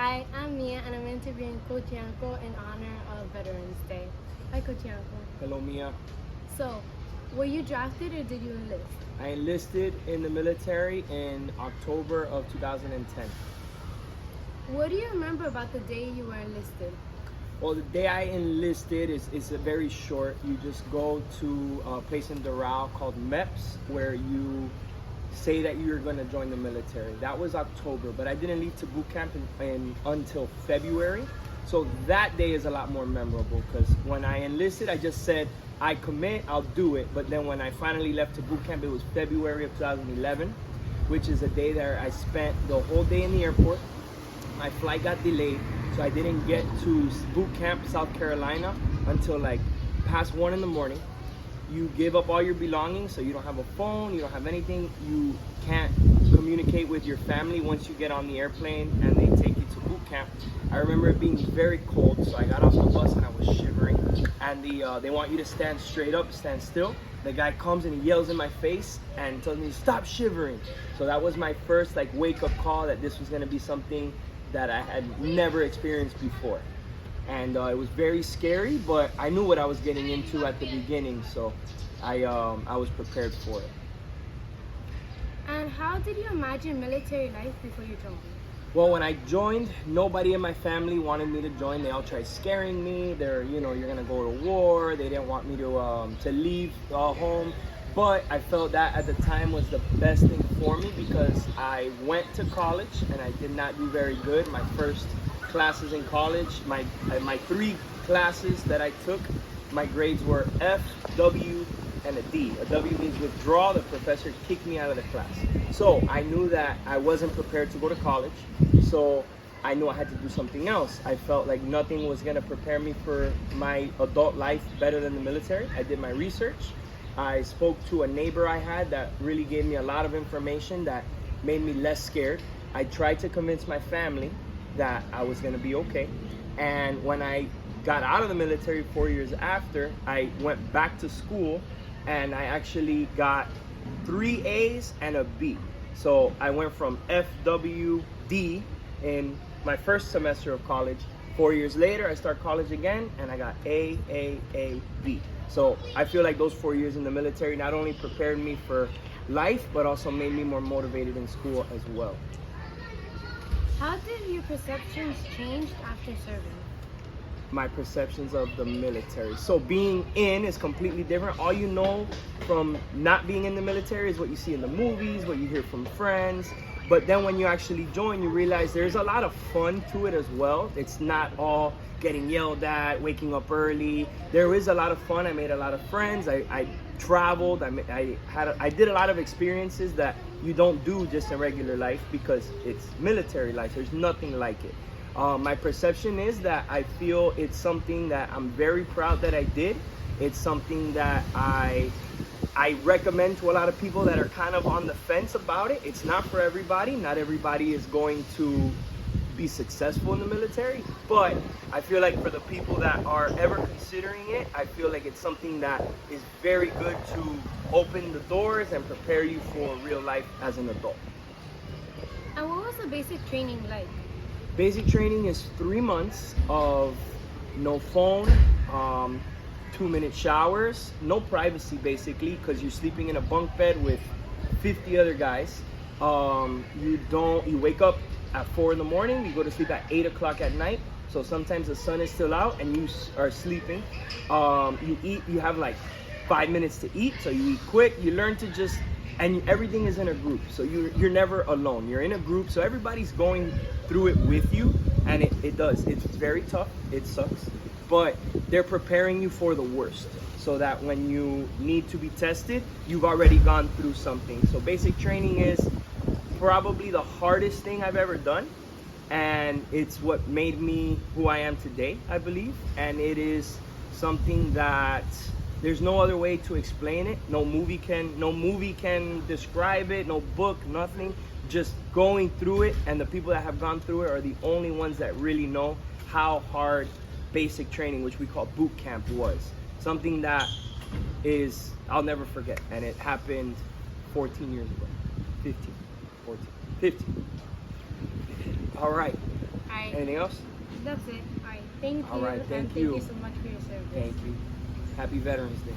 Hi, I'm Mia, and I'm interviewing Coach Yanko in honor of Veterans Day. Hi, Coach Yanko. Hello, Mia. So, were you drafted or did you enlist? I enlisted in the military in October of 2010. What do you remember about the day you were enlisted? Well, the day I enlisted is a very short. You just go to a place in Doral called MEPS where you say that you're going to join the military. That was October, but I didn't leave to boot camp until February. So that day is a lot more memorable because when I enlisted, I just said, I commit, I'll do it. But then when I finally left to boot camp, it was February of 2011, which is a day that I spent the whole day in the airport. My flight got delayed, so I didn't get to boot camp, South Carolina, until like past 1 in the morning. You give up all your belongings, so you don't have a phone, you don't have anything. You can't communicate with your family once you get on the airplane and they take you to boot camp. I remember it being very cold, so I got off the bus and I was shivering. And they want you to stand straight up, stand still. The guy comes and he yells in my face and tells me, stop shivering. So that was my first like wake-up call that this was gonna be something that I had never experienced before. And it was very scary, but I knew what I was getting into at the beginning, so I was prepared for it. And how did you imagine military life before you joined? Well, when I joined, nobody in my family wanted me to join. They all tried scaring me. You're gonna go to war. They didn't want me to leave home. But I felt that at the time was the best thing for me because I went to college and I did not do very good. My first classes in college, my 3 classes that I took, my grades were F, W, and a D. A W means withdraw. The professor kicked me out of the class. So I knew that I wasn't prepared to go to college. So I knew I had to do something else. I felt like nothing was gonna prepare me for my adult life better than the military. I did my research. I spoke to a neighbor I had that really gave me a lot of information that made me less scared. I tried to convince my family that I was gonna be okay. And when I got out of the military 4 years after, I went back to school and I actually got 3 A's and a B. So I went from FWD in my first semester of college. 4 years later, I start college again and I got A, B. So I feel like those 4 years in the military not only prepared me for life, but also made me more motivated in school as well. How did your perceptions change after serving? My perceptions of the military. So being in is completely different. All you know from not being in the military is what you see in the movies, what you hear from friends. But then when you actually join, you realize there's a lot of fun to it as well. It's not all getting yelled at, waking up early. There is a lot of fun. I made a lot of friends. I traveled. I did a lot of experiences that you don't do just in regular life because it's military life. There's nothing like it. My perception is that I feel it's something that I'm very proud that I did. It's something that I recommend to a lot of people that are kind of on the fence about it. It's not for everybody. Not everybody is going to be successful in the military, but I feel like for the people that are ever considering it, I feel like it's something that is very good to open the doors and prepare you for real life as an adult. And what was the basic training like? Basic training is 3 months of no phone, 2-minute showers, no privacy basically, because you're sleeping in a bunk bed with 50 other guys. You wake up at 4 in the morning, you go to sleep at 8 o'clock at night. So sometimes the sun is still out and you are sleeping. You eat, you have like 5 minutes to eat, so you eat quick. You learn to just, and everything is in a group. So you're never alone. You're in a group, so everybody's going through it with you. And it's very tough, it sucks. But they're preparing you for the worst so that when you need to be tested, you've already gone through something. So basic training is probably the hardest thing I've ever done. And it's what made me who I am today, I believe. And it is something that there's no other way to explain it. No movie can describe it, no book, nothing. Just going through it, and the people that have gone through it are the only ones that really know how hard basic training, which we call boot camp, was. Something that I'll never forget. And it happened 14 years ago. 15, 14, 15. All right. Anything else? That's it. All right. Thank you. All right, thank and you. Thank you so much for your service. Thank you. Happy Veterans Day.